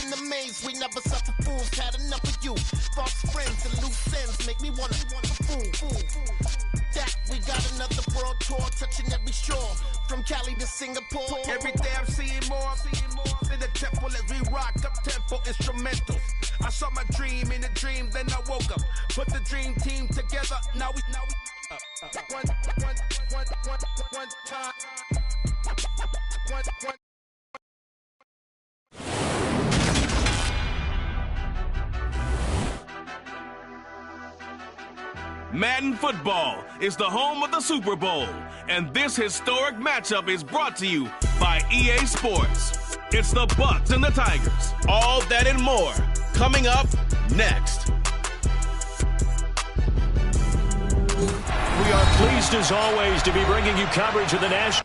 in the maze, we never suffer fools. Had enough of you. False friends and loose ends make me wanna fool. That we got another world tour, touching every shore, from Cali to Singapore. Every day I'm seeing more in the temple as we rock up tempo instrumentals. I saw my dream in a dream, then I woke up. Put the dream team together. Now we one time. One. Madden Football is the home of the Super Bowl, and this historic matchup is brought to you by EA Sports. It's the Bucs and the Tigers. All that and more coming up next. We are pleased as always to be bringing you coverage of the national.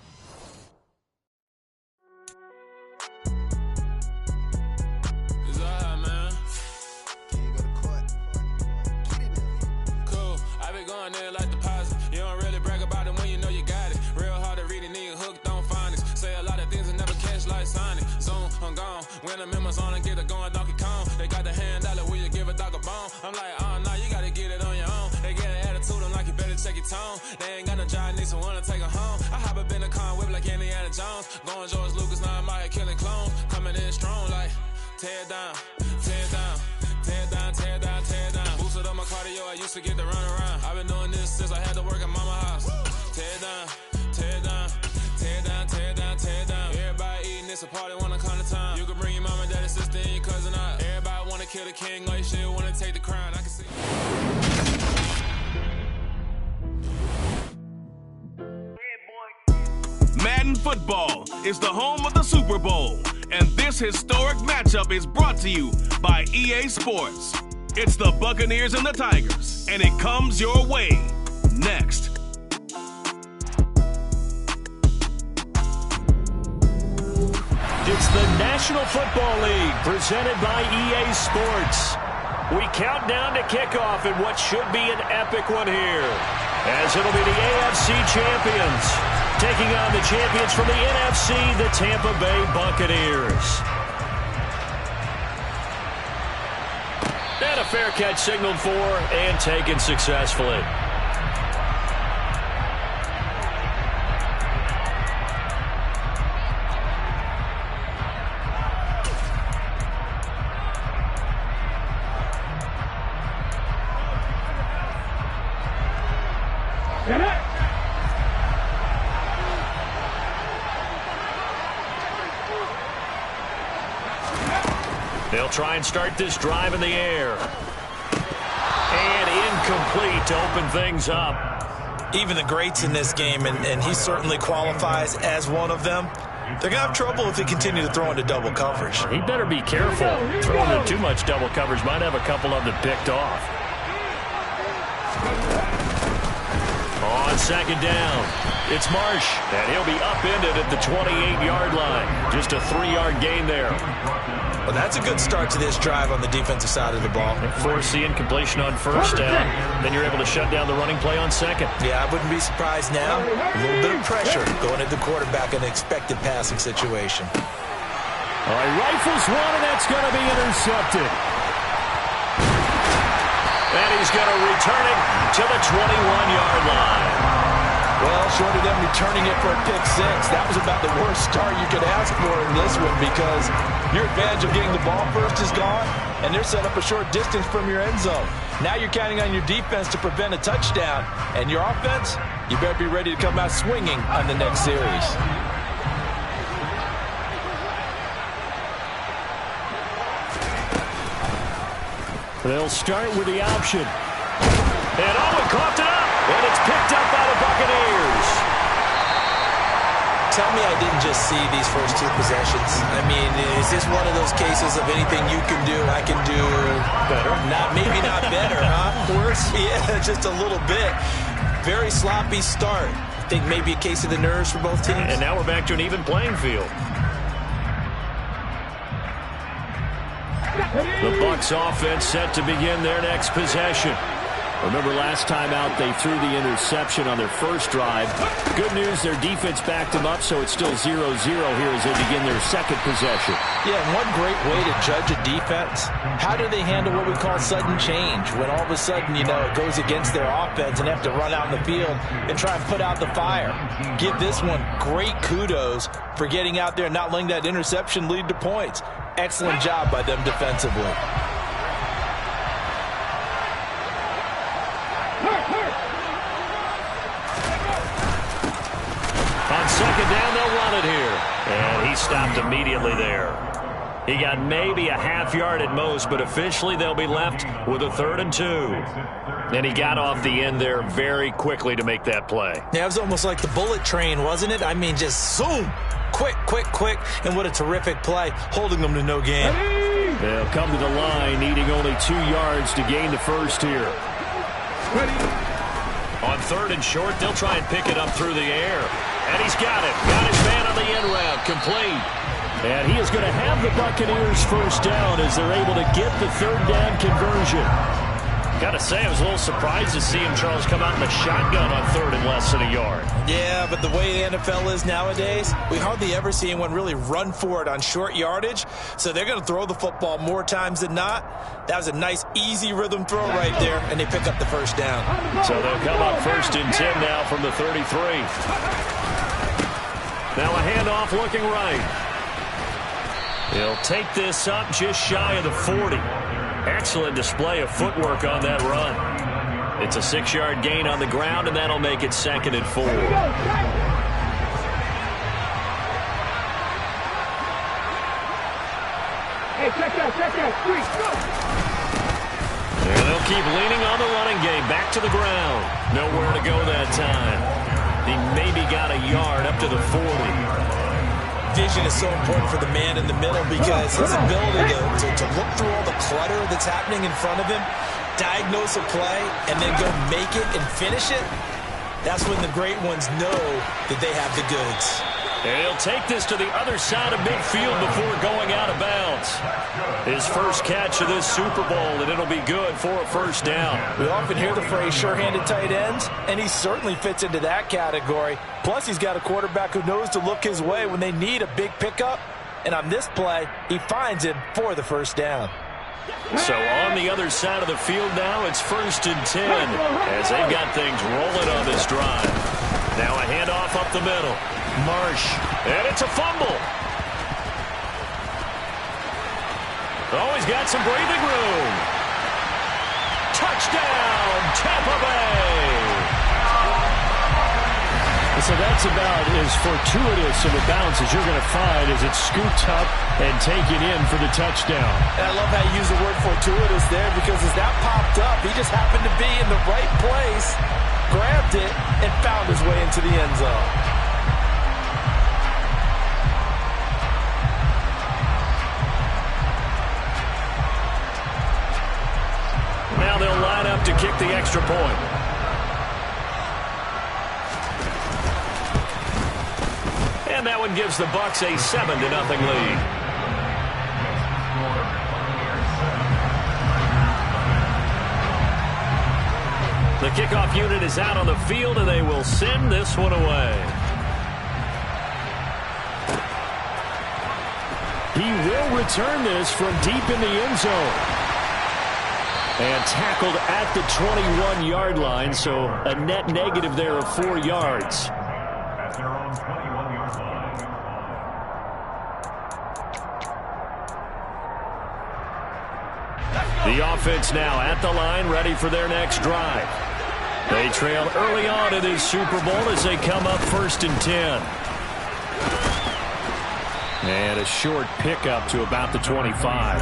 When the members on and get it going Donkey Kong, they got the hand dollar, will you give a dog a bone? I'm like, oh no, you gotta get it on your own. They get an attitude, I'm like, you better check your tone. They ain't got no job, need someone to take her home. I hop up in the car, whip like Indiana Jones. Going George Lucas, now I'm out here killing clones. Coming in strong like, tear down, tear down, tear down, tear down, tear down. Boosted up my cardio, I used to get to run around. I've been doing this since I had to work at mama house. Tear down, tear down, tear down, tear down, tear down. Everybody eating, it's a party, wanna come to time. You can bring your mama, daddy, sister, and your cousin out. Everybody wanna kill the king, like shit, wanna take the crown. I can see. Madden Football is the home of the Super Bowl, and this historic matchup is brought to you by EA Sports. It's the Buccaneers and the Tigers, and it comes your way next. It's the National Football League presented by EA Sports. We count down to kickoff in what should be an epic one here, as it'll be the AFC champions taking on the champions from the NFC, the Tampa Bay Buccaneers. And a fair catch signaled for and taken successfully. They'll try and start this drive in the air. And incomplete to open things up. Even the greats in this game, and he certainly qualifies as one of them, they're going to have trouble if they continue to throw into double coverage. He better be careful. Throwing into too much double coverage might have a couple of them picked off. On second down, it's Marsh, and he'll be upended at the 28-yard line. Just a 3-yard gain there. Well, that's a good start to this drive on the defensive side of the ball. Force the incompletion on first down. Then you're able to shut down the running play on second. Yeah, I wouldn't be surprised now. A little bit of pressure going at the quarterback in an expected passing situation. All right, rifles one, and that's going to be intercepted. And he's going to return it to the 21-yard line. Well, short of them returning it for a pick-6, that was about the worst start you could ask for in this one, because your advantage of getting the ball first is gone, and they're set up a short distance from your end zone. Now you're counting on your defense to prevent a touchdown, and your offense, you better be ready to come out swinging on the next series. They'll start with the option. And Owen coughed it up, and it's picked up by the Buccaneers. Tell me I didn't just see these first two possessions. I mean, is this one of those cases of anything you can do, I can do better? Maybe not better, huh? Worse? Yeah, just a little bit. Very sloppy start. I think maybe a case of the nerves for both teams. And now we're back to an even playing field. The Bucs offense set to begin their next possession. Remember last time out they threw the interception on their first drive. Good news, their defense backed them up, so it's still 0-0 here as they begin their second possession. Yeah, and one great way to judge a defense, how do they handle what we call sudden change? When all of a sudden, you know, it goes against their offense and they have to run out in the field and try and put out the fire. Give this one great kudos for getting out there and not letting that interception lead to points. Excellent job by them defensively. On second down, they'll run it here. And he stopped immediately there. He got maybe a half yard at most, but officially they'll be left with a 3rd and 2. And he got off the end there very quickly to make that play. Yeah, it was almost like the bullet train, wasn't it? I mean, just zoom. Quick, quick, quick. And what a terrific play, holding them to no gain. They'll come to the line, needing only 2 yards to gain the first here. On 3rd and short, they'll try and pick it up through the air. And he's got it. Got his man on the end route. Complete. And he is going to have the Buccaneers first down as they're able to get the 3rd down conversion. Got to say, I was a little surprised to see him, Charles, come out in the shotgun on 3rd and less than a yard. Yeah, but the way the NFL is nowadays, we hardly ever see anyone really run for it on short yardage. So they're going to throw the football more times than not. That was a nice, easy rhythm throw right there, and they pick up the first down. So they'll come up 1st and 10 now from the 33. Now a handoff looking right. He'll take this up just shy of the 40. Excellent display of footwork on that run. It's a 6-yard gain on the ground, and that'll make it 2nd and 4. Hey, check that, 3, go! And they'll keep leaning on the running game. Back to the ground. Nowhere to go that time. He maybe got a yard up to the 40. Vision is so important for the man in the middle because his ability to look through all the clutter that's happening in front of him, diagnose a play, and then go make it and finish it, that's when the great ones know that they have the goods. And he'll take this to the other side of midfield before going out of bounds. His first catch of this Super Bowl, and it'll be good for a first down. We often hear the phrase sure-handed tight ends, and he certainly fits into that category. Plus, he's got a quarterback who knows to look his way when they need a big pickup. And on this play, he finds him for the first down. So on the other side of the field now, it's 1st and 10 as they've got things rolling on this drive. Now a handoff up the middle. Marsh, and it's a fumble. Oh, he's got some breathing room. Touchdown, Tampa Bay. So that's about as fortuitous of a bounce as you're going to find as it's scooped up and taken in for the touchdown. And I love how you use the word fortuitous there because as that popped up, he just happened to be in the right place, grabbed it, and found his way into the end zone. Now they'll line up to kick the extra point. And that one gives the Bucs a 7-0 lead. The kickoff unit is out on the field, and they will send this one away. He will return this from deep in the end zone. And tackled at the 21-yard line, so a net negative there of 4 yards. The offense now at the line, ready for their next drive. They trail early on in this Super Bowl as they come up 1st and 10. And a short pickup to about the 25.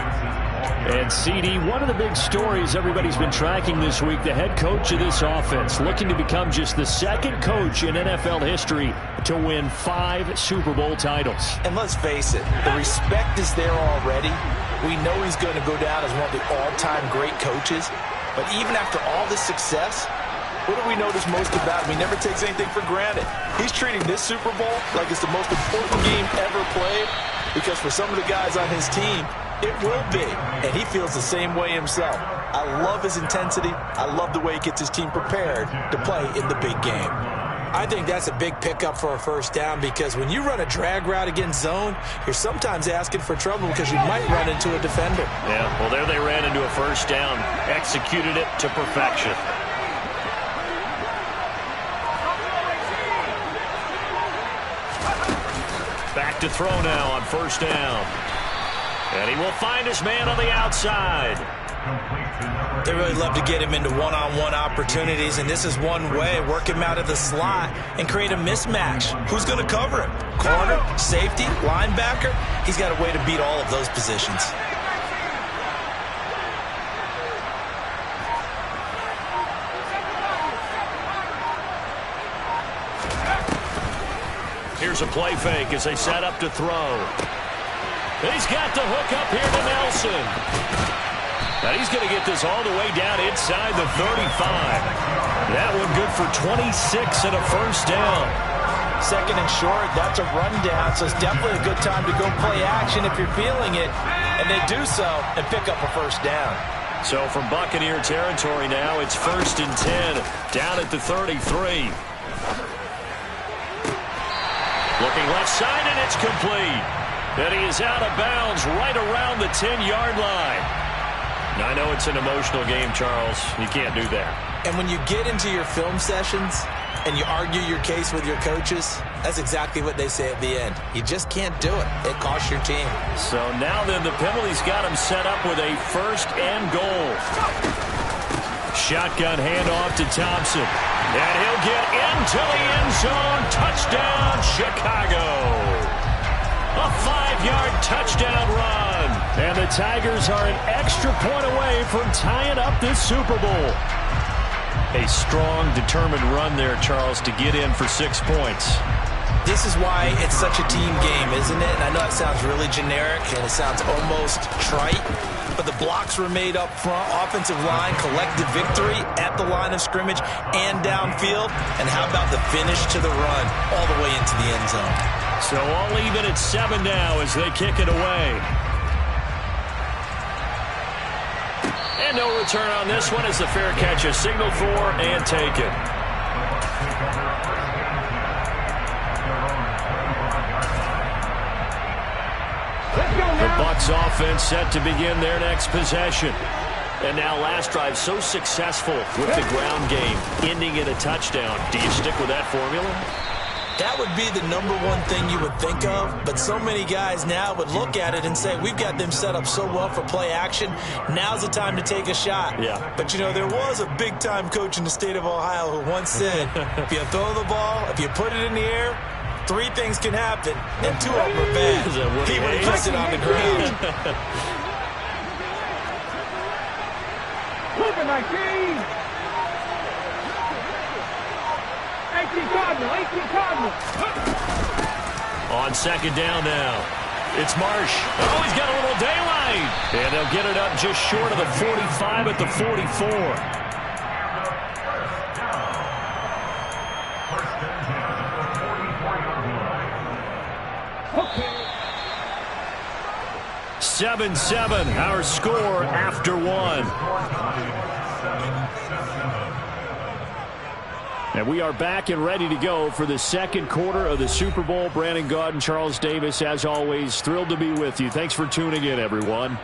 And CD, one of the big stories everybody's been tracking this week, the head coach of this offense, looking to become just the 2nd coach in NFL history to win 5 Super Bowl titles. And let's face it, the respect is there already. We know he's going to go down as one of the all-time great coaches. But even after all this success, what do we notice most about him? He never takes anything for granted. He's treating this Super Bowl like it's the most important game ever played because for some of the guys on his team, It will be, and he feels the same way himself. I love his intensity. I love the way he gets his team prepared to play in the big game. I think that's a big pickup for a first down because when you run a drag route against zone, you're sometimes asking for trouble because you might run into a defender. Yeah, well, there they ran into a first down, executed it to perfection. Back to throw now on first down. And he will find his man on the outside. They really love to get him into one-on-one opportunities, and this is one way. Work him out of the slot and create a mismatch. Who's going to cover him? Corner, safety, linebacker? He's got a way to beat all of those positions. Here's a play fake as they set up to throw. He's got the hook up here to Nelson. And he's going to get this all the way down inside the 35. That one good for 26 and a first down. Second and short, that's a rundown, so it's definitely a good time to go play action if you're feeling it. And they do so and pick up a first down. So from Buccaneer territory now, it's 1st and 10 down at the 33. Looking left side, and it's complete. And he is out of bounds right around the 10-yard line. Now, I know it's an emotional game, Charles. You can't do that. And when you get into your film sessions and you argue your case with your coaches, that's exactly what they say at the end. You just can't do it. It costs your team. So now then the penalty's got him set up with a 1st and goal. Shotgun handoff to Thompson. And he'll get into the end zone. Touchdown, Chicago. A 5-yard touchdown run. And the Tigers are an extra point away from tying up this Super Bowl. A strong, determined run there, Charles, to get in for 6 points. This is why it's such a team game, isn't it? And I know it sounds really generic and it sounds almost trite, but the blocks were made up front, offensive line, collective victory at the line of scrimmage and downfield. And how about the finish to the run all the way into the end zone? So all even at 7 now as they kick it away. And no return on this one as the fair catch is signaled for and taken. The Bucs offense set to begin their next possession. And now last drive so successful with the ground game, ending in a touchdown. Do you stick with that formula? That would be the number one thing you would think of, but so many guys now would look at it and say, we've got them set up so well for play action, now's the time to take a shot. Yeah. But, you know, there was a big-time coach in the state of Ohio who once said, if you throw the ball, if you put it in the air, 3 things can happen, and 2 of them are bad. He would have placed it on the ground. Moving 19. 18 Cardinal, 18 Cardinal. On 2nd down now. It's Marsh. Oh, he's got a little daylight. And they'll get it up just short of the 45 at the 44. Okay. 7-7, our score after 1. And we are back and ready to go for the second quarter of the Super Bowl. Brandon Gaudin and Charles Davis, as always, thrilled to be with you. Thanks for tuning in, everyone.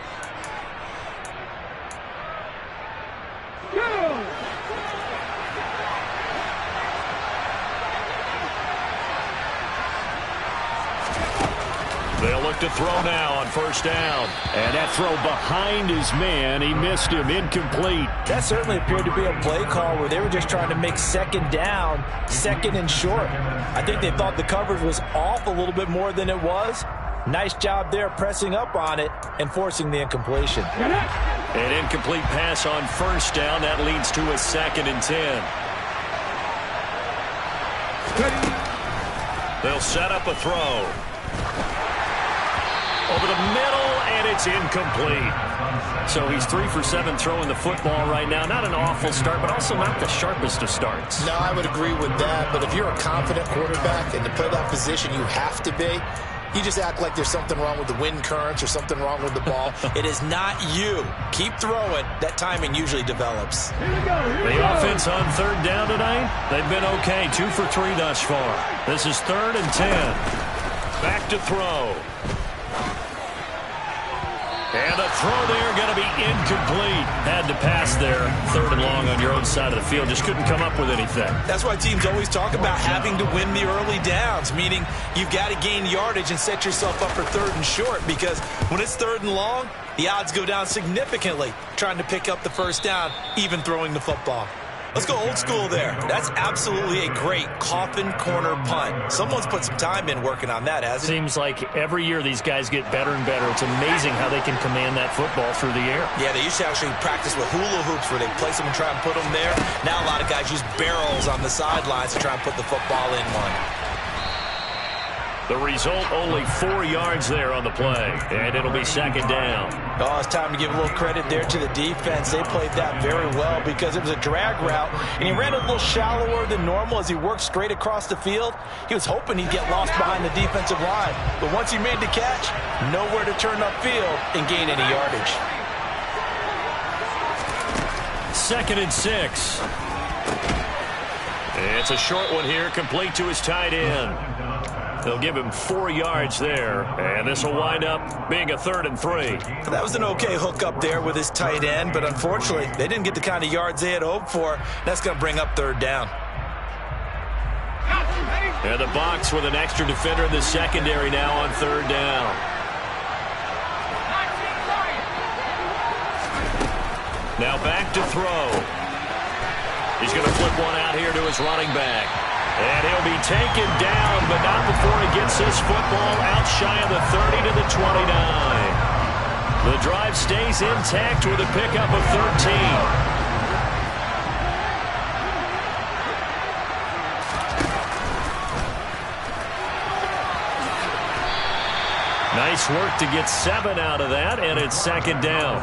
They'll look to throw now on 1st down. And that throw behind his man. He missed him. Incomplete. That certainly appeared to be a play call where they were just trying to make 2nd down, 2nd and short. I think they thought the coverage was off a little bit more than it was. Nice job there pressing up on it and forcing the incompletion. An incomplete pass on 1st down. That leads to a 2nd and 10. They'll set up a throw. Over the middle, and it's incomplete. So he's 3 for 7 throwing the football right now. Not an awful start, but also not the sharpest of starts. No, I would agree with that. But if you're a confident quarterback and to play that position, you have to be. You just act like there's something wrong with the wind currents or something wrong with the ball. It is not you. Keep throwing. That timing usually develops. The offense on third down tonight, they've been okay. 2 for 3 thus far. This is 3rd and 10. Back to throw. And a throw there going to be incomplete. Had to pass there. 3rd and long on your own side of the field. Just couldn't come up with anything. That's why teams always talk about having to win the early downs, meaning you've got to gain yardage and set yourself up for 3rd and short, because when it's 3rd and long, the odds go down significantly trying to pick up the first down, even throwing the football. Let's go old school there. That's absolutely a great coffin corner punt. Someone's put some time in working on that, hasn't it? Seems like every year these guys get better and better. It's amazing how they can command that football through the air. Yeah, they used to actually practice with hula hoops where they place them and try and put them there. Now a lot of guys use barrels on the sidelines to try and put the football in one. The result, only 4 yards there on the play, and it'll be 2nd down. Oh, it's time to give a little credit there to the defense. They played that very well because it was a drag route, and he ran a little shallower than normal as he worked straight across the field. He was hoping he'd get lost behind the defensive line, but once he made the catch, nowhere to turn upfield and gain any yardage. 2nd and 6. It's a short one here, complete to his tight end. They'll give him 4 yards there, and this will wind up being a 3rd and 3. That was an okay hook up there with his tight end, but unfortunately, they didn't get the kind of yards they had hoped for. That's going to bring up 3rd down. And the box with an extra defender in the secondary now on 3rd down. Now back to throw. He's going to flip one out here to his running back. And he'll be taken down, but not before he gets this football out shy of the 30 to the 29. The drive stays intact with a pickup of 13. Nice work to get 7 out of that, and it's 2nd down.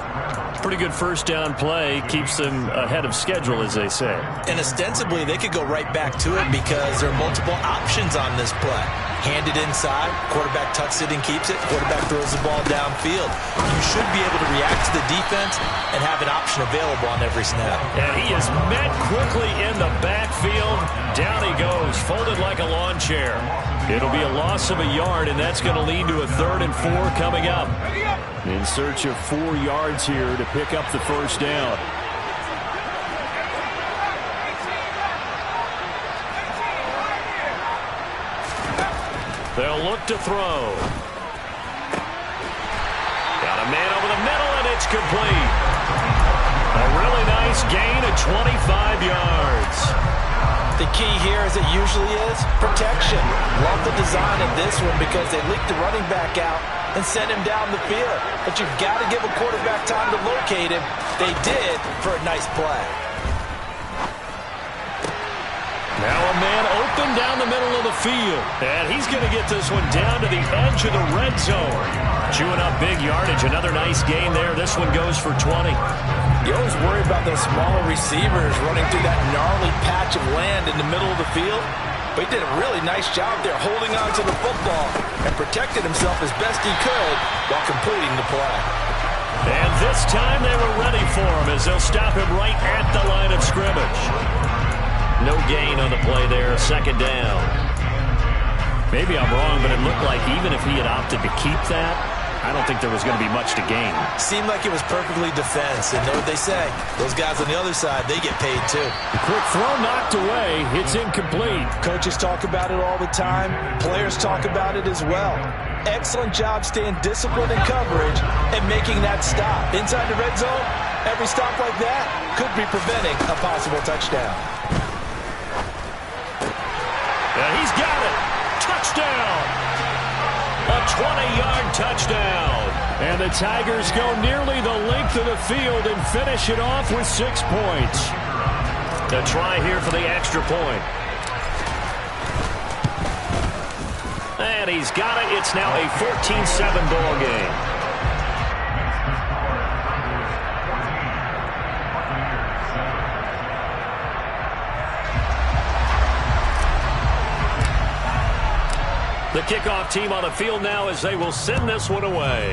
Pretty good first down play. Keeps them ahead of schedule, as they say. And ostensibly, they could go right back to it because there are multiple options on this play. Hand it inside, quarterback tucks it and keeps it, quarterback throws the ball downfield. You should be able to react to the defense and have an option available on every snap. And he is met quickly in the backfield. Down he goes, folded like a lawn chair. It'll be a loss of a yard, and that's going to lead to a 3rd and 4 coming up. In search of 4 yards here to pick up the first down. They'll look to throw. Got a man over the middle, and it's complete. A really nice gain of 25 yards. The key here, as it usually is, protection. Love the design of this one because they leaked the running back out and sent him down the field. But you've got to give a quarterback time to locate him. They did for a nice play. Now a man open down the middle of the field. And he's going to get this one down to the edge of the red zone. Chewing up big yardage. Another nice gain there. This one goes for 20. You always worry about those smaller receivers running through that gnarly patch of land in the middle of the field. But he did a really nice job there holding on to the football and protected himself as best he could while completing the play. And this time they were ready for him as they'll stop him right at the line of scrimmage. No gain on the play there, 2nd down. Maybe I'm wrong, but it looked like even if he had opted to keep that, I don't think there was going to be much to gain. Seemed like it was perfectly defense, and know what they say. Those guys on the other side, they get paid too. Quick throw knocked away. It's incomplete. Coaches talk about it all the time. Players talk about it as well. Excellent job staying disciplined in coverage and making that stop. Inside the red zone, every stop like that could be preventing a possible touchdown. And he's got it. Touchdown. A 20-yard touchdown. And the Tigers go nearly the length of the field and finish it off with 6 points. A try here for the extra point. And he's got it. It's now a 14-7 ball game. The The kickoff team on the field now as they will send this one away.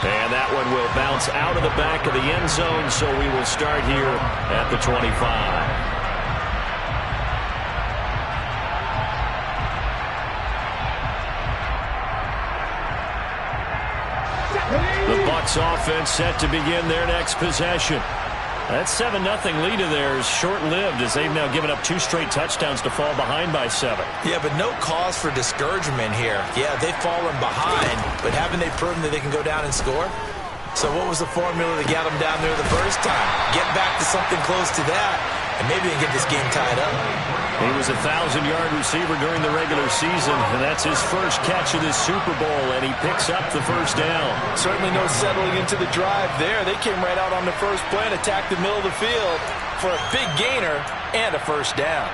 And that one will bounce out of the back of the end zone, so we will start here at the 25. The Bucs offense set to begin their next possession. That 7-0 lead of theirs short-lived as they've now given up 2 straight touchdowns to fall behind by 7. Yeah, but no cause for discouragement here. Yeah, they've fallen behind, but haven't they proven that they can go down and score? So what was the formula that got them down there the first time? Get back to something close to that, and maybe they can get this game tied up. He was a 1,000-yard receiver during the regular season, and that's his first catch of this Super Bowl, and he picks up the first down. Certainly no settling into the drive there. They came right out on the first play and attacked the middle of the field for a big gainer and a first down.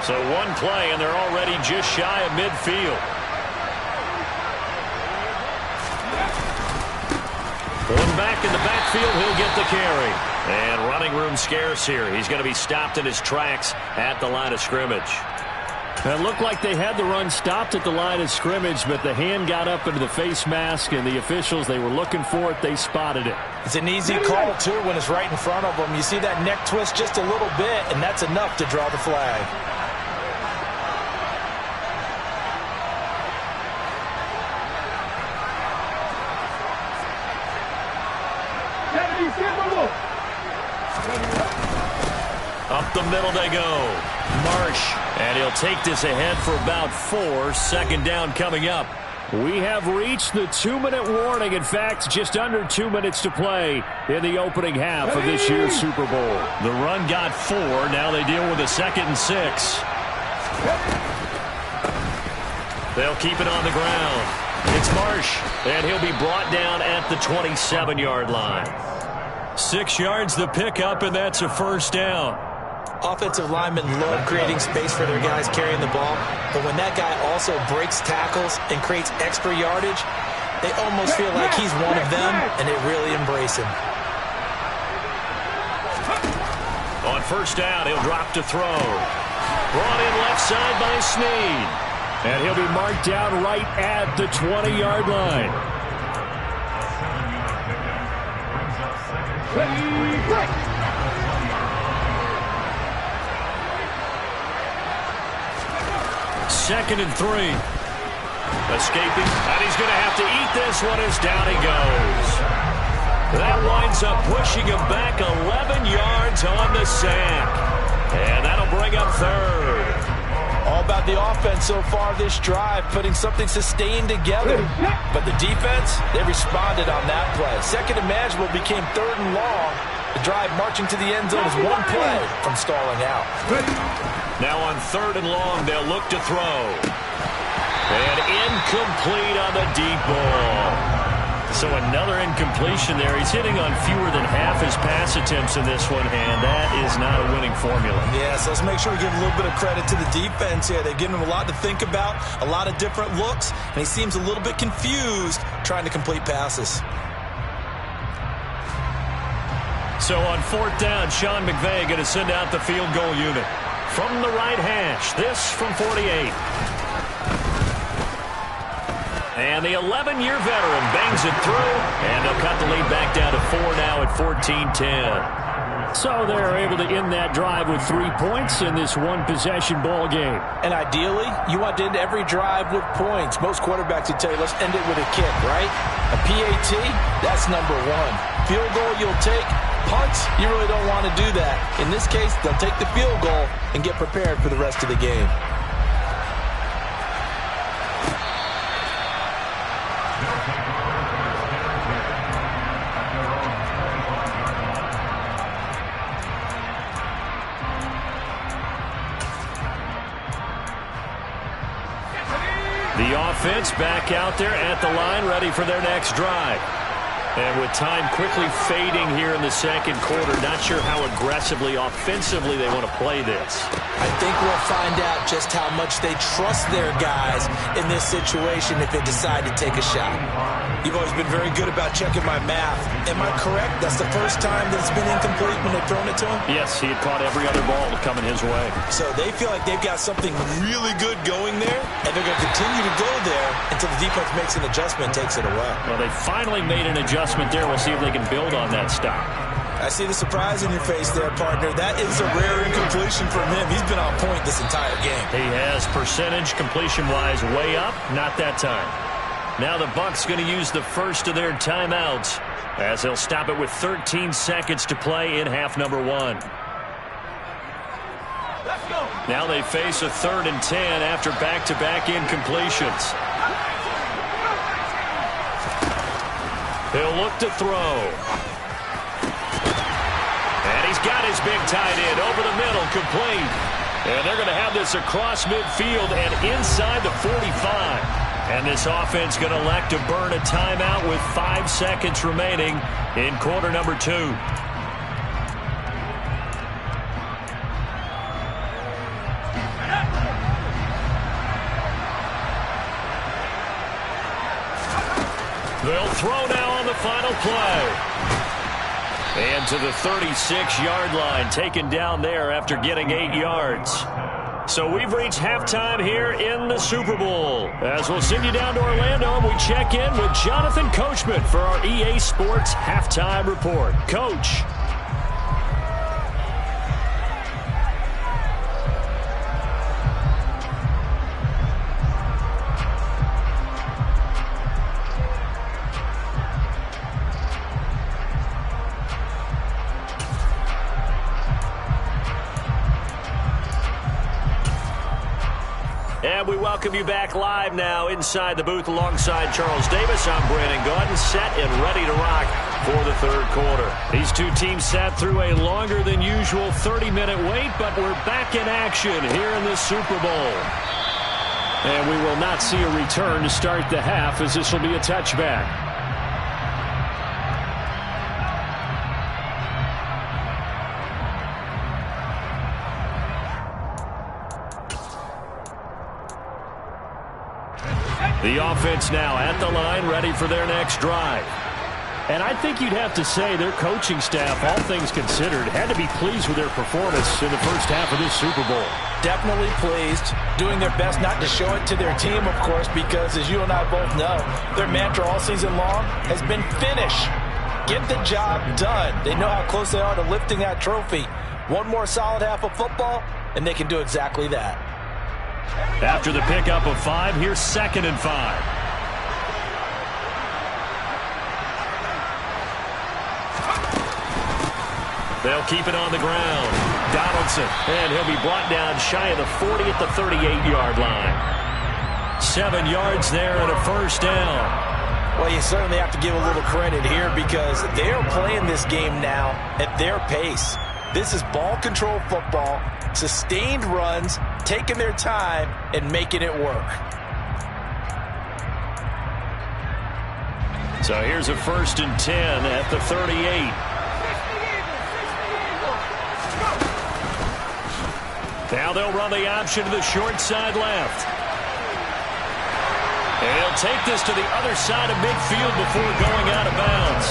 So one play, and they're already just shy of midfield. One back in the backfield, he'll get the carry. And running room scarce here. He's going to be stopped in his tracks at the line of scrimmage. It looked like they had the run stopped at the line of scrimmage, but the hand got up into the face mask, and the officials, they were looking for it. They spotted it. It's an easy call, too, when it's right in front of them. You see that neck twist just a little bit, and that's enough to draw the flag. Up the middle they go. Marsh, and he'll take this ahead for about 4. Second down coming up. We have reached the 2-minute warning. In fact, just under 2 minutes to play in the opening half of this year's Super Bowl. The run got 4. Now they deal with a 2nd and 6. They'll keep it on the ground. It's Marsh, and he'll be brought down at the 27-yard line. 6 yards the pickup, and that's a first down. Offensive linemen love creating space for their guys carrying the ball, but when that guy also breaks tackles and creates extra yardage, they almost feel like he's one of them, and they really embrace him. On first down, he'll drop to throw. Brought in left side by Snead, and he'll be marked down right at the 20-yard line. Second and 3. Escaping, and he's going to have to eat this one as down he goes. That winds up pushing him back 11 yards on the sack. And that'll bring up 3rd. All about the offense so far this drive, putting something sustained together. But the defense, they responded on that play. Second and manageable became 3rd and long. The drive marching to the end zone is one play from stalling out. Now on 3rd and long, they'll look to throw. And incomplete on the deep ball. So another incompletion there. He's hitting on fewer than half his pass attempts in this one, and that is not a winning formula. Yeah, so let's make sure we give a little bit of credit to the defense here. They've given him a lot to think about, a lot of different looks, and he seems a little bit confused trying to complete passes. So on 4th down, Sean McVay going to send out the field goal unit. From the right hash, this from 48. And the 11-year veteran bangs it through, and they'll cut the lead back down to 4 now at 14-10. So they're able to end that drive with 3 points in this one-possession ball game. And ideally, you want to end every drive with points. Most quarterbacks would tell you, let's end it with a kick, right? A PAT, that's number 1. Field goal you'll take. Punts, you really don't want to do that. In this case, they'll take the field goal and get prepared for the rest of the game. The offense back out there at the line, ready for their next drive. And with time quickly fading here in the second quarter, not sure how aggressively, offensively they want to play this. I think we'll find out just how much they trust their guys in this situation if they decide to take a shot. You've always been very good about checking my math. Am I correct? That's the first time that it's been incomplete when they've thrown it to him? Yes, he had caught every other ball coming his way. So they feel like they've got something really good going there, and they're going to continue to go there until the defense makes an adjustment and takes it away. Well, they finally made an adjustment there. We'll see if they can build on that stop. I see the surprise in your face there, partner. That is a rare incompletion from him. He's been on point this entire game. He has percentage completion-wise way up. Not that time. Now the Bucs going to use the first of their timeouts as they'll stop it with 13 seconds to play in half number 1. Now they face a 3rd and 10 after back-to-back incompletions. He'll look to throw. And he's got his big tight end over the middle, complete. And they're going to have this across midfield and inside the 45. And this offense going to elect to burn a timeout with 5 seconds remaining in quarter number 2. They'll throw now on the final play. And to the 36-yard line, taken down there after getting 8 yards. So we've reached halftime here in the Super Bowl. As we'll send you down to Orlando, and we check in with Jonathan Coachman for our EA Sports Halftime Report. Coach. And we welcome you back live now inside the booth alongside Charles Davis. I'm Brandon Gaudin, set and ready to rock for the third quarter. These two teams sat through a longer than usual 30-minute wait, but we're back in action here in the Super Bowl. And we will not see a return to start the half, as this will be a touchback. The offense now at the line, ready for their next drive. And I think you'd have to say their coaching staff, all things considered, had to be pleased with their performance in the first half of this Super Bowl. Definitely pleased, doing their best not to show it to their team, of course, because as you and I both know, their mantra all season long has been finish. Get the job done. They know how close they are to lifting that trophy. One more solid half of football, and they can do exactly that. After the pickup of 5, here's 2nd and 5. They'll keep it on the ground. Donaldson, and he'll be brought down shy of the 40 at the 38-yard line. 7 yards there and a first down. Well, you certainly have to give a little credit here because they are playing this game now at their pace. This is ball control football, sustained runs, taking their time and making it work. So here's a 1st and 10 at the 38. Now they'll run the option to the short side left. And he'll take this to the other side of midfield before going out of bounds.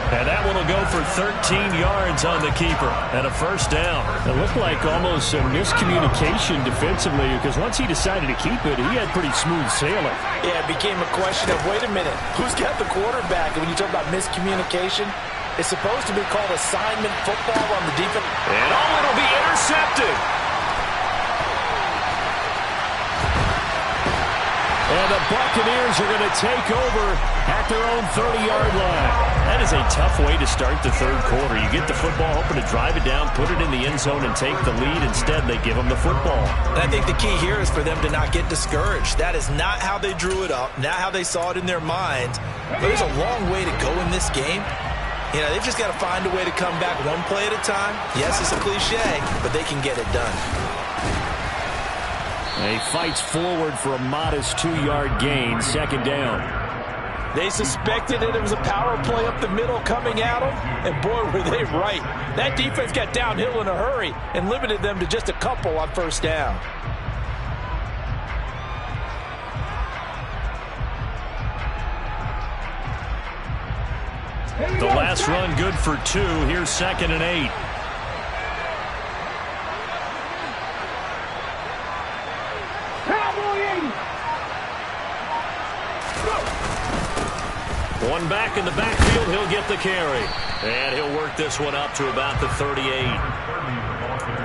And that one will go for 13 yards on the keeper and a first down. It looked like almost a miscommunication defensively because once he decided to keep it, he had pretty smooth sailing. Yeah, it became a question of, wait a minute, who's got the quarterback? And when you talk about miscommunication, it's supposed to be called assignment football on the defense. And it'll be intercepted. And the Buccaneers are going to take over at their own 30-yard line. That is a tough way to start the third quarter. You get the football, hoping to drive it down, put it in the end zone, and take the lead. Instead, they give them the football. And I think the key here is for them to not get discouraged. That is not how they drew it up, not how they saw it in their minds. But there's a long way to go in this game. You know, they've just got to find a way to come back one play at a time. Yes, it's a cliche, but they can get it done. He fights forward for a modest 2-yard gain, 2nd down. They suspected it was a power play up the middle coming at them, and boy, were they right. That defense got downhill in a hurry and limited them to just a couple on first down. this run good for 2. Here's 2nd and 8. One back in the backfield. He'll get the carry. And he'll work this one up to about the 38.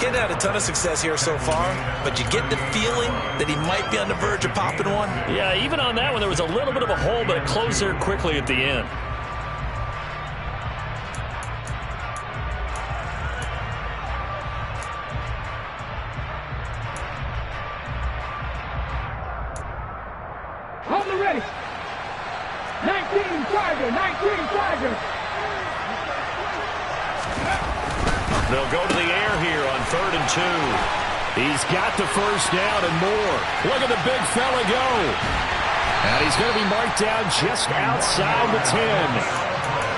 Getting had a ton of success here so far, but you get the feeling that he might be on the verge of popping one. Yeah, even on that one, there was a little bit of a hole, but it closed there quickly at the end. On the ready. 19 Tiger. They'll go to the air here on 3rd and 2. He's got the first down and more. Look at the big fella go. And he's going to be marked down just outside the 10.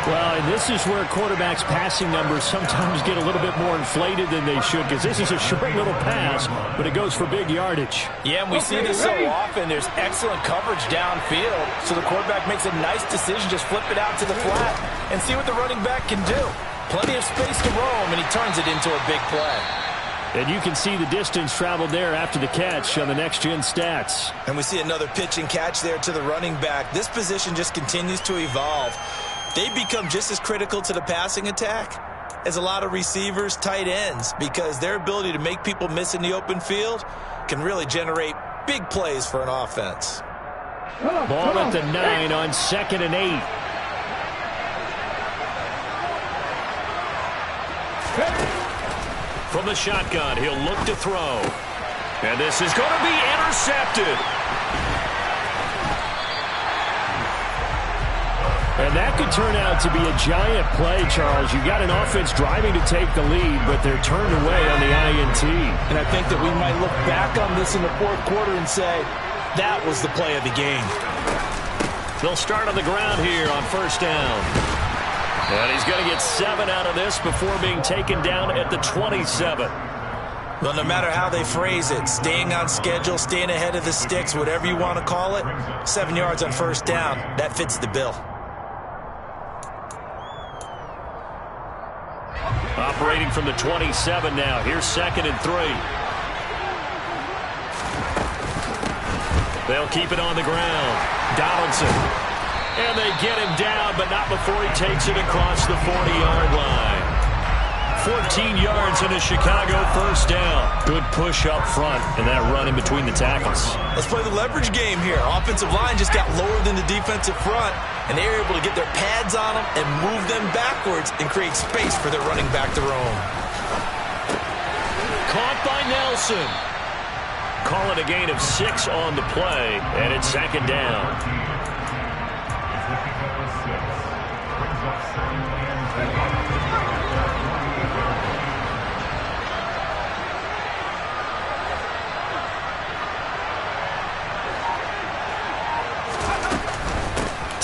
Well, and this is where quarterbacks' passing numbers sometimes get a little bit more inflated than they should, because this is a short little pass, but it goes for big yardage. Yeah, and we see this so often. There's excellent coverage downfield, so the quarterback makes a nice decision, just flip it out to the flat and see what the running back can do. Plenty of space to roam, and he turns it into a big play. And you can see the distance traveled there after the catch on the next-gen stats. And we see another pitch and catch there to the running back. This position just continues to evolve. They become just as critical to the passing attack as a lot of receivers, tight ends, because their ability to make people miss in the open field can really generate big plays for an offense. Ball at the 9 on 2nd and 8. From the shotgun, he'll look to throw. And this is going to be intercepted. And that could turn out to be a giant play, Charles. You got an offense driving to take the lead, but they're turned away on the INT. And I think that we might look back on this in the 4th quarter and say, that was the play of the game. They'll start on the ground here on 1st down. And he's going to get 7 out of this before being taken down at the 27. Well, no matter how they phrase it, staying on schedule, staying ahead of the sticks, whatever you want to call it, 7 yards on 1st down, that fits the bill. Operating from the 27 now. Here's 2nd and 3. They'll keep it on the ground. Donaldson. And they get him down, but not before he takes it across the 40-yard line. 14 yards in a Chicago 1st down. Good push up front and that run in between the tackles. Let's play the leverage game here. Offensive line just got lower than the defensive front, and they were able to get their pads on them and move them backwards and create space for their running back to roam. Caught by Nelson. Call it a gain of 6 on the play, and it's 2nd down.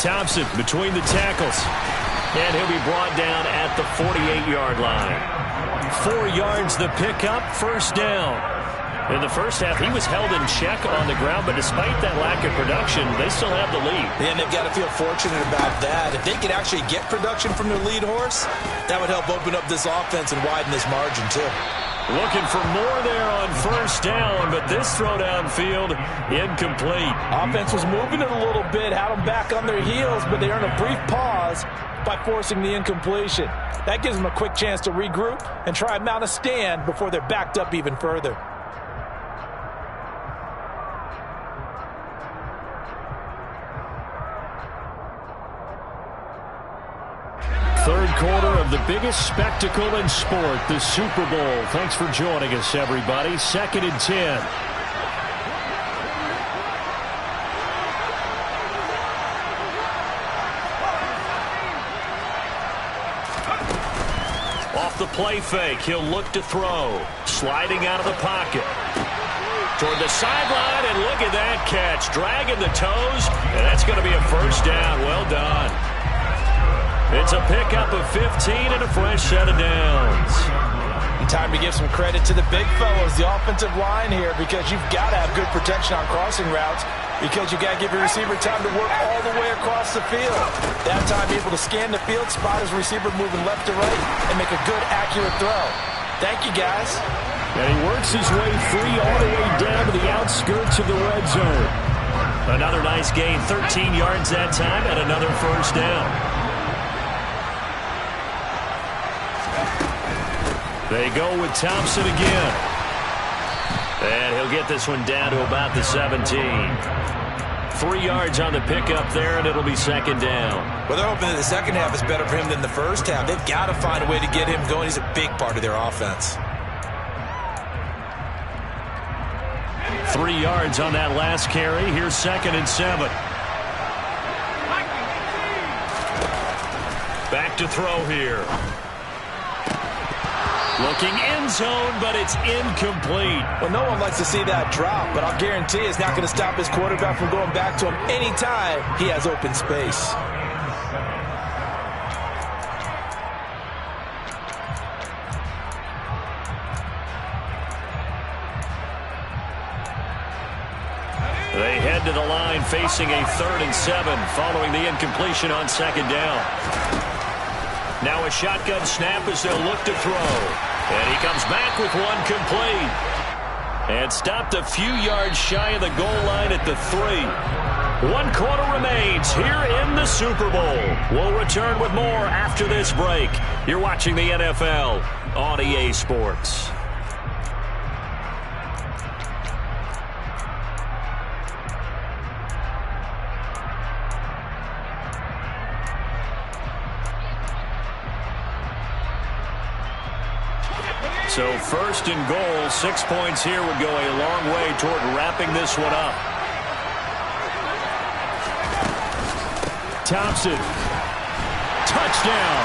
Thompson between the tackles. And he'll be brought down at the 48-yard line. 4 yards the pickup, 1st down. In the first half, he was held in check on the ground, but despite that lack of production, they still have the lead. And they've got to feel fortunate about that. If they could actually get production from their lead horse, that would help open up this offense and widen this margin, too. Looking for more there on 1st down, but this throw downfield incomplete. Offense was moving it a little bit, had them back on their heels, but they earned a brief pause by forcing the incompletion. That gives them a quick chance to regroup and try and mount a stand before they're backed up even further. Third quarter of the biggest spectacle in sport, the Super Bowl. Thanks for joining us, everybody. 2nd and 10. Off the play fake, he'll look to throw. Sliding out of the pocket. Toward the sideline, and look at that catch. Dragging the toes, and that's going to be a 1st down. Well done. It's a pickup of 15 and a fresh set of downs. And time to give some credit to the big fellows, the offensive line here, because you've got to have good protection on crossing routes. Because you got to give your receiver time to work all the way across the field. That time, able to scan the field, spot his receiver moving left to right, and make a good, accurate throw. Thank you, guys. And he works his way free all the way down to the outskirts of the red zone. Another nice gain, 13 yards that time, and another first down. They go with Thompson again. And he'll get this one down to about the 17. 3 yards on the pickup there, and it'll be second down. Well, they're hoping that the second half is better for him than the first half. They've got to find a way to get him going. He's a big part of their offense. 3 yards on that last carry. Here's 2nd and 7. Back to throw here. Looking end zone, but it's incomplete. Well, no one likes to see that drop, but I'll guarantee it's not going to stop his quarterback from going back to him anytime he has open space. They head to the line facing a 3rd and 7 following the incompletion on 2nd down. Now a shotgun snap as they'll look to throw. And he comes back with one complete. And stopped a few yards shy of the goal line at the 3. 1 quarter remains here in the Super Bowl. We'll return with more after this break. You're watching the NFL on EA Sports. So 1st and goal, 6 points here would go a long way toward wrapping this one up. Thompson. Touchdown.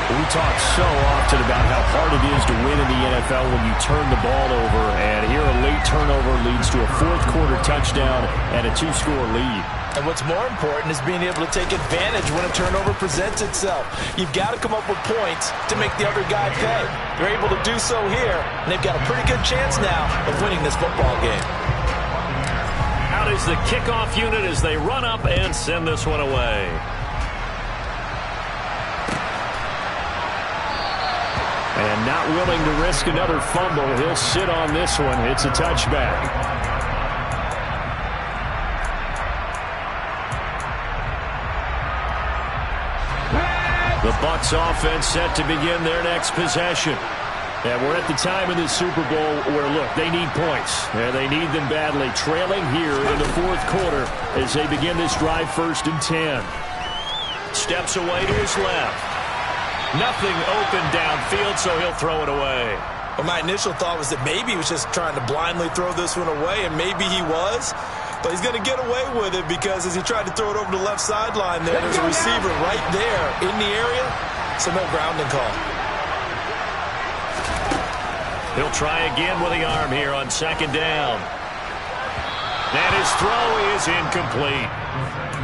We talk so often about how hard it is to win in the NFL when you turn the ball over. And here a late turnover leads to a 4th quarter touchdown and a 2-score lead. And what's more important is being able to take advantage when a turnover presents itself. You've got to come up with points to make the other guy pay. They're able to do so here, and they've got a pretty good chance now of winning this football game. Out is the kickoff unit as they run up and send this one away. And not willing to risk another fumble, he'll sit on this one. It's a touchback. The Bucs offense set to begin their next possession. And we're at the time in the Super Bowl where, look, they need points. And they need them badly. Trailing here in the 4th quarter as they begin this drive 1st and 10. Steps away to his left. Nothing open downfield, so he'll throw it away. Well, my initial thought was that maybe he was just trying to blindly throw this one away, and maybe he was. But he's going to get away with it because as he tried to throw it over the left sideline there's a receiver right there in the area, so no grounding call. He'll try again with the arm here on 2nd down. And his throw is incomplete.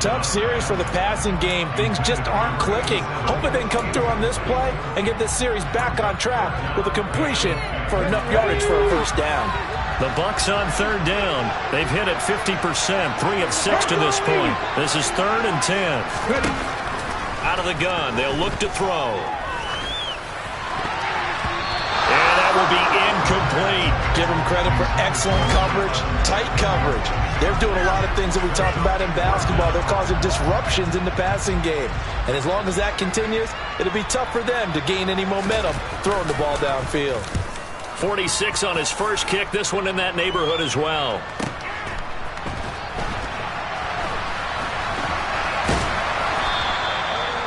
Tough series for the passing game. Things just aren't clicking. Hoping they can come through on this play and get this series back on track with a completion for enough yardage for a 1st down. The Bucs on 3rd down. They've hit it 50%, 3 of 6 to this point. This is 3rd and 10. Out of the gun, they'll look to throw. And that will be incomplete. Give them credit for excellent coverage, tight coverage. They're doing a lot of things that we talk about in basketball. They're causing disruptions in the passing game. And as long as that continues, it'll be tough for them to gain any momentum throwing the ball downfield. 46 on his first kick. This one in that neighborhood as well.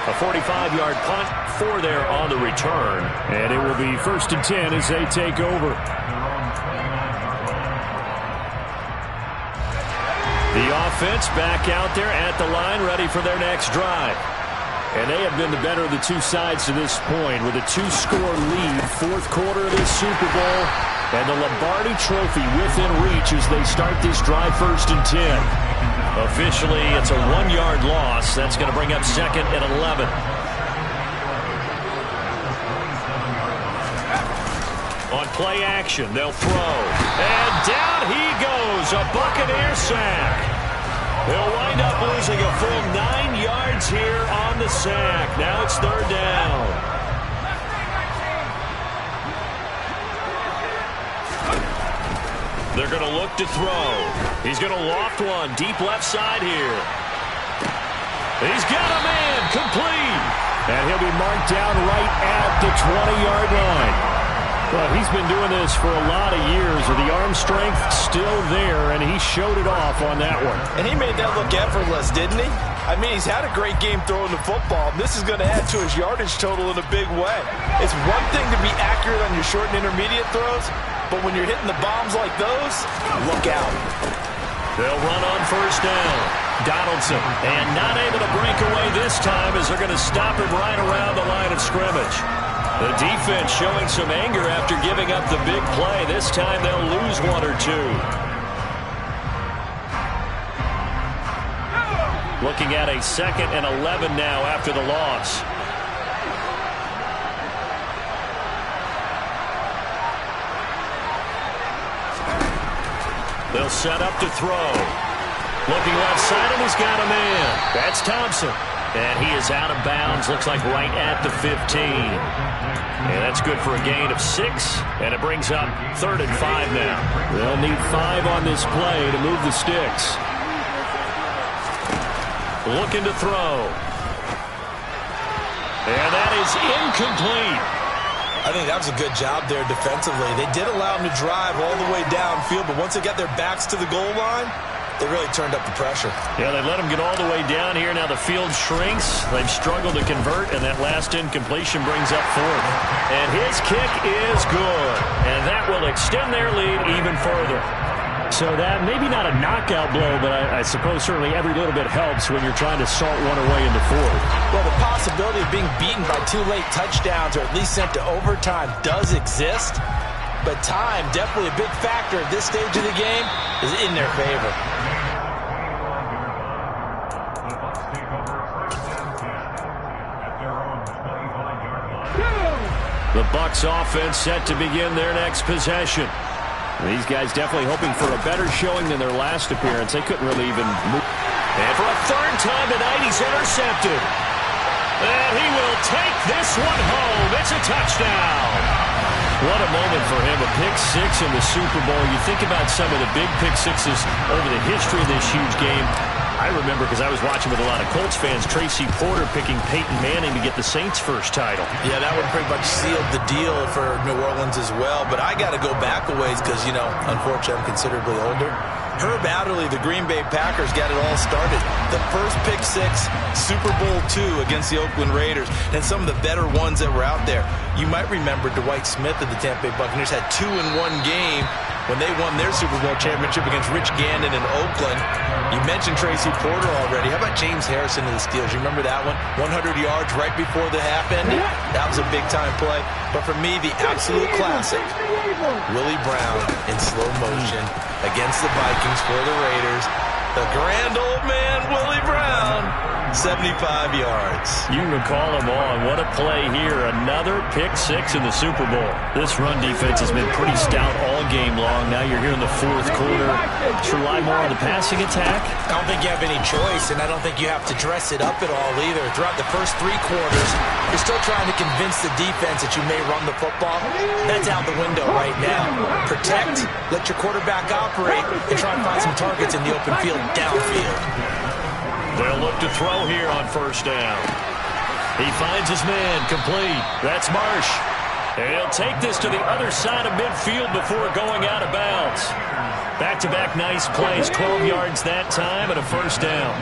A 45-yard punt for there on the return. And it will be 1st and 10 as they take over. The offense back out there at the line, ready for their next drive. And they have been the better of the two sides to this point with a 2-score lead, 4th quarter of this Super Bowl, and the Lombardi Trophy within reach as they start this drive 1st and 10. Officially, it's a 1-yard loss. That's going to bring up 2nd and 11. On play action, they'll throw. And down he goes, a Buccaneer sack. They'll wind up losing a full 9 yards here on the sack. Now it's 3rd down. They're going to look to throw. He's going to loft one deep left side here. He's got a man complete. And he'll be marked down right at the 20-yard line. Well, he's been doing this for a lot of years with the arm strength still there, and he showed it off on that one. And he made that look effortless, didn't he? I mean, he's had a great game throwing the football. This is going to add to his yardage total in a big way. It's one thing to be accurate on your short and intermediate throws, but when you're hitting the bombs like those, look out. They'll run on 1st down. Donaldson, and not able to break away this time as they're going to stop him right around the line of scrimmage. The defense showing some anger after giving up the big play. This time they'll lose 1 or 2. Looking at a 2nd and 11 now after the loss. They'll set up to throw. Looking left side, and he's got a man. That's Thompson. And he is out of bounds, looks like right at the 15. And that's good for a gain of 6, and it brings up 3rd and 5 now. They'll need 5 on this play to move the sticks. Looking to throw. And that is incomplete. I think that was a good job there defensively. They did allow him to drive all the way downfield, but once they got their backs to the goal line, they really turned up the pressure. Yeah, they let him get all the way down here. Now the field shrinks. They've struggled to convert, and that last incompletion brings up 4th. And his kick is good. And that will extend their lead even further. So that, maybe not a knockout blow, but I suppose certainly every little bit helps when you're trying to salt one away into 4th. Well, the possibility of being beaten by 2 late touchdowns or at least sent to overtime does exist. But time, definitely a big factor at this stage of the game, is in their favor. The Bucs offense set to begin their next possession. These guys definitely hoping for a better showing than their last appearance. They couldn't really even move. And for a 3rd time tonight, he's intercepted. And he will take this one home. It's a touchdown. What a moment for him, a pick 6 in the Super Bowl. You think about some of the big pick 6s over the history of this huge game. I remember, because I was watching with a lot of Colts fans, Tracy Porter picking Peyton Manning to get the Saints' first title. Yeah, that one pretty much sealed the deal for New Orleans as well. But I got to go back a ways because, you know, unfortunately I'm considerably older. Herb Adderley, the Green Bay Packers, got it all started. The first pick 6, Super Bowl II against the Oakland Raiders, and some of the better ones that were out there. You might remember Dwight Smith of the Tampa Bay Buccaneers had 2 in one game when they won their Super Bowl championship against Rich Gannon in Oakland. You mentioned Tracy Porter already. How about James Harrison of the Steelers? You remember that one? 100 yards right before the half ended. That was a big-time play. But for me, the absolute classic, Willie Brown in slow motion against the Vikings for the Raiders. The grand old man, Willie Brown, 75 yards. You recall them all. What a play here. Another pick 6 in the Super Bowl. This run defense has been pretty stout all game long. Now you're here in the 4th quarter. To rely more on the passing attack? I don't think you have any choice, and I don't think you have to dress it up at all either. Throughout the first 3 quarters, you're still trying to convince the defense that you may run the football. That's out the window right now. Protect, let your quarterback operate, and try and find some targets in the open field downfield. They'll look to throw here on 1st down. He finds his man complete. That's Marsh. And he'll take this to the other side of midfield before going out of bounds. Back-to-back nice plays, 12 yards that time, and a 1st down.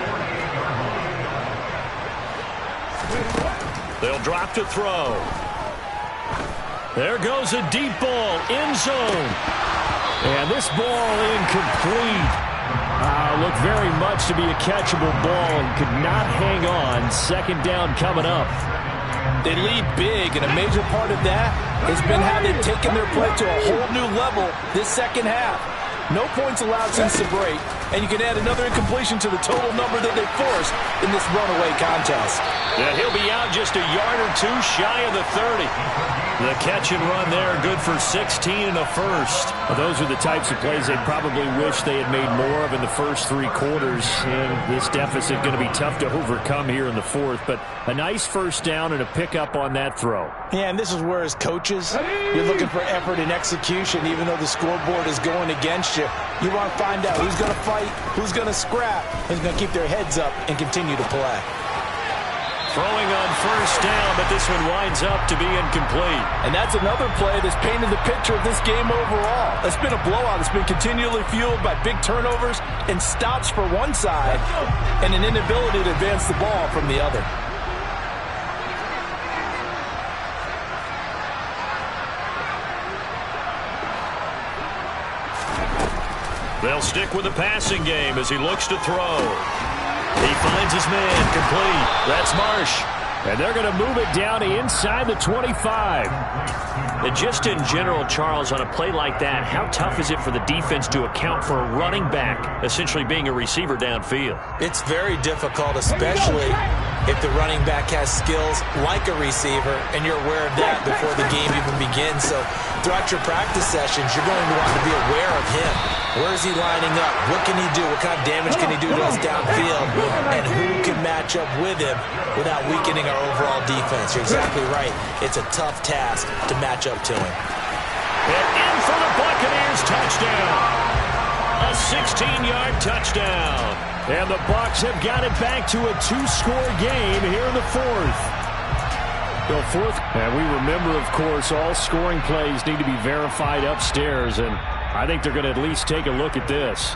They'll drop to throw. There goes a deep ball, end zone. And this ball incomplete. Looked very much to be a catchable ball and could not hang on. 2nd down coming up. They lead big, and a major part of that has been how they've taken their play to a whole new level this 2nd half. No points allowed since the break, and you can add another incompletion to the total number that they forced in this runaway contest. Yeah, he'll be out just a yard or 2 shy of the 30. The catch and run there, good for 16 and a first. Well, those are the types of plays they probably wish they had made more of in the first 3 quarters. And this deficit going to be tough to overcome here in the fourth. But a nice first down and a pickup on that throw. Yeah, and this is where as coaches, you're looking for effort and execution, even though the scoreboard is going against you. You want to find out who's going to fight, who's going to scrap, who's going to keep their heads up and continue to play. Throwing on first down, but this one winds up to be incomplete. And that's another play that's painted the picture of this game overall. It's been a blowout. It's been continually fueled by big turnovers and stops for one side and an inability to advance the ball from the other. They'll stick with the passing game as he looks to throw. He finds his man, complete. That's Marsh. And they're going to move it down inside the 25. And just in general, Charles, on a play like that, how tough is it for the defense to account for a running back essentially being a receiver downfield? It's very difficult, especially if the running back has skills like a receiver, and you're aware of that before the game even begins. So throughout your practice sessions, you're going to want to be aware of him. Where is he lining up? What can he do? What kind of damage can he do to us downfield? And who can match up with him without weakening our overall defense? You're exactly right. It's a tough task to match up to him. And in for the Buccaneers, touchdown. A 16-yard touchdown. And the Bucs have got it back to a 2-score game here in the fourth. And we remember, of course, all scoring plays need to be verified upstairs, and I think they're going to at least take a look at this.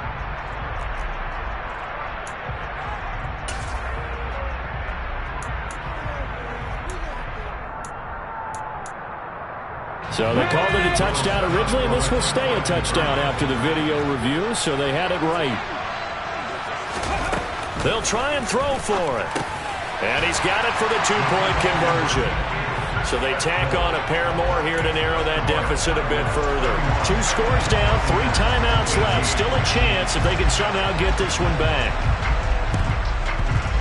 So they called it a touchdown originally, and this will stay a touchdown after the video review, so they had it right. They'll try and throw for it. And he's got it for the 2-point conversion. So they tack on a pair more here to narrow that deficit a bit further. 2 scores down, 3 timeouts left. Still a chance if they can somehow get this one back.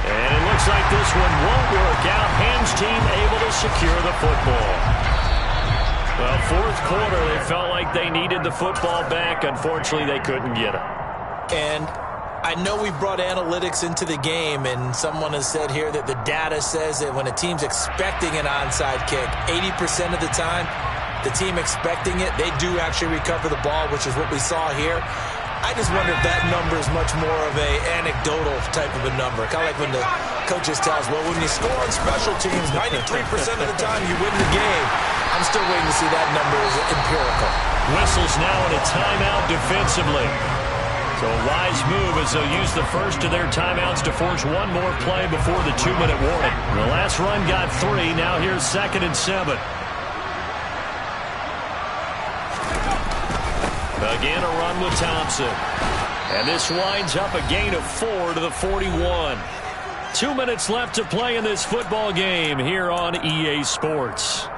And it looks like this one won't work out. Ham's team able to secure the football. Well, fourth quarter, they felt like they needed the football back. Unfortunately, they couldn't get it. And I know we brought analytics into the game, and someone has said here that the data says that when a team's expecting an onside kick, 80% of the time, the team expecting it, they do actually recover the ball, which is what we saw here. I just wonder if that number is much more of a anecdotal type of a number. Kind of like when the coaches tell us, well, when you score on special teams, 93% of the time you win the game. I'm still waiting to see that number is empirical. Whistles now in a timeout defensively. So a wise move as they'll use the first of their timeouts to force one more play before the 2-minute warning. The last run got 3. Now here's 2nd and 7. Again, a run with Thompson. And this winds up a gain of 4 to the 41. 2 minutes left to play in this football game here on EA Sports.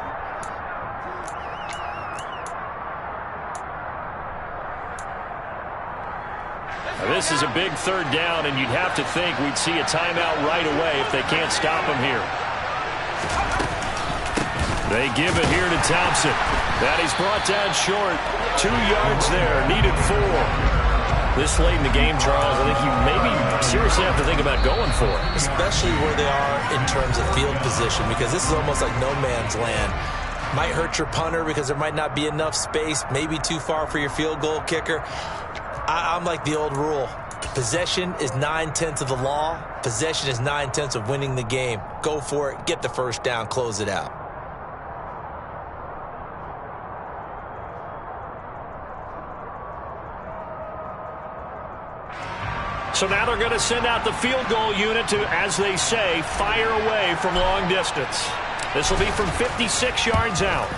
This is a big 3rd down, and you'd have to think we'd see a timeout right away if they can't stop him here. They give it here to Thompson. That he's brought down short. 2 yards there, needed 4. This late in the game, Charles, I think you maybe seriously have to think about going for it. Especially where they are in terms of field position, because this is almost like no man's land. Might hurt your punter because there might not be enough space, maybe too far for your field goal kicker. I'm like the old rule. Possession is 9/10 of the law. Possession is 9/10 of winning the game. Go for it. Get the first down. Close it out. So now they're going to send out the field goal unit to, as they say, fire away from long distance. This will be from 56 yards out.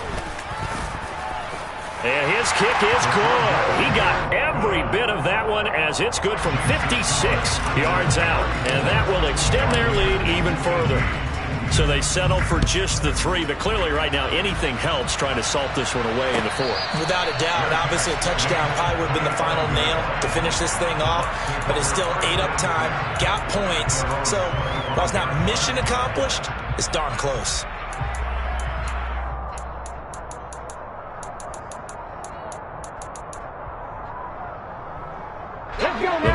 And his kick is good. He got every bit of that one as it's good from 56 yards out. And that will extend their lead even further. So they settle for just the 3. But clearly right now anything helps trying to salt this one away in the 4th. Without a doubt. Obviously a touchdown probably would have been the final nail to finish this thing off. But it's still 8 up time. Got points. So while it's not mission accomplished, it's darn close.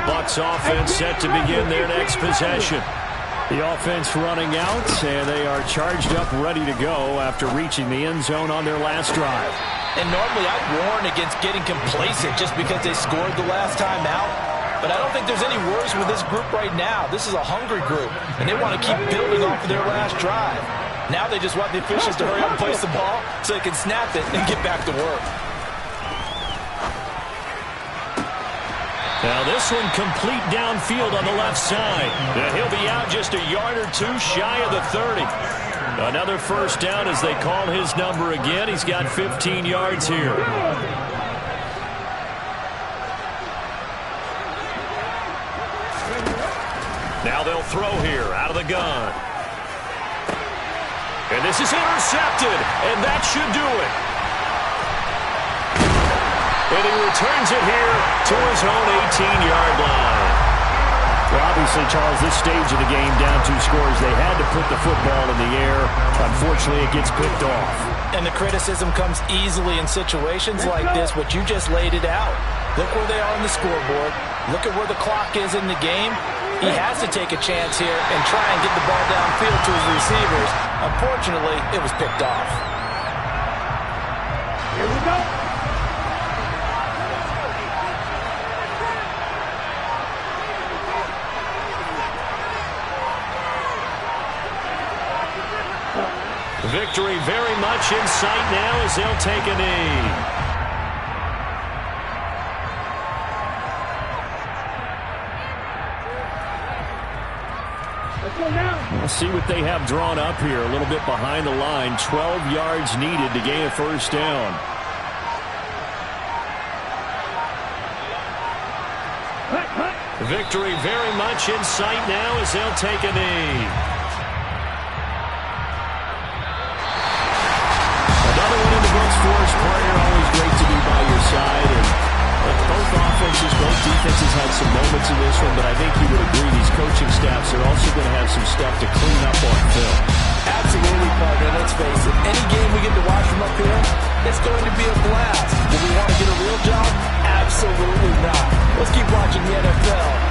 Bucs offense set to begin their next possession. The offense running out, and they are charged up, ready to go after reaching the end zone on their last drive. And normally I'd warn against getting complacent just because they scored the last time out. But I don't think there's any worries with this group right now. This is a hungry group, and they want to keep building off of their last drive. Now they just want the officials to hurry up and place the ball so they can snap it and get back to work. Now this one complete downfield on the left side. And he'll be out just a yard or two shy of the 30. Another first down as they call his number again. He's got 15 yards here. Now they'll throw here out of the gun. And this is intercepted, and that should do it. And he returns it here to his own 18-yard line. Well, obviously, Charles, this stage of the game, down 2 scores, they had to put the football in the air. Unfortunately, it gets picked off. And the criticism comes easily in situations like this, but you just laid it out. Look where they are on the scoreboard. Look at where the clock is in the game. He has to take a chance here and try and get the ball downfield to his receivers. Unfortunately, it was picked off. Here we go. Victory very much in sight now as they'll take a knee. We'll see what they have drawn up here. A little bit behind the line. 12 yards needed to gain a first down. Victory very much in sight now as they'll take a knee. Another one in the books for us, partner. Always great to be by your side. And both offenses, both defenses had some moments in this one, but I think you would agree these coaching staffs are also going to have some stuff to clean up on film. Absolutely, partner. Let's face it. Any game we get to watch from up here, it's going to be a blast. Do we want to get a real job? Absolutely not. Let's keep watching the NFL